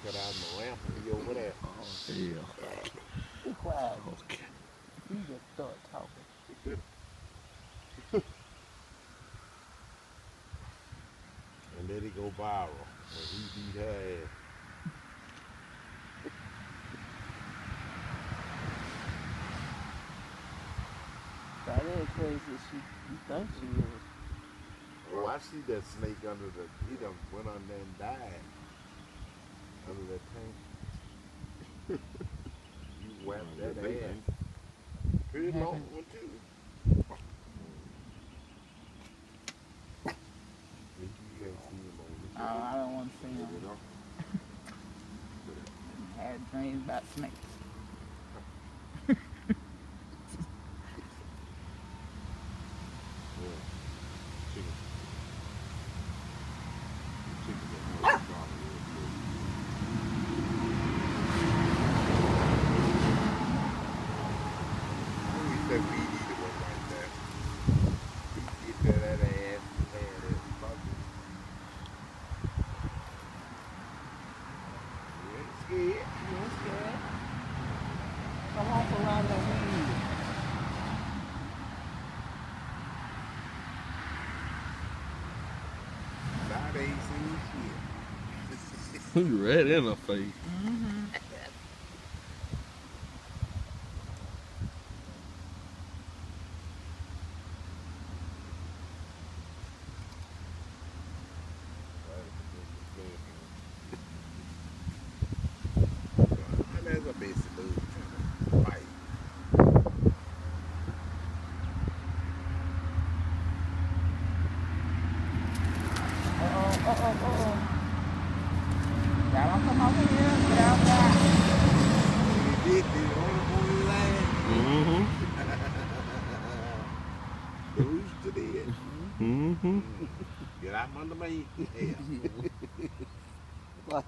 cut out my lamp and be over there. Oh, hell. Be quiet. Okay. You just start talking. And let it go viral when he beat her ass. That ain't crazy as you think she is. Oh, I see that snake under the. He done went under there and died under that tank. You whapped that ass. Pretty long one too. You can't see him on Oh, I don't want to see him. Had dreams about snakes. Chicken. Chicken that knows problem real quick. I wish that weed eater was like that. He get that ass and had it fucking. You ain't scared. You ain't scared? Come on for around the weed. Now they ain't seen shit. You red in her face. Mm-hmm. There's a basic move trying to fight. Uh-oh. Y'all don't come over here. Get out back. He did the only boy last. Mm-hmm. The rooster did. Mm-hmm. Get out from under me. Yeah.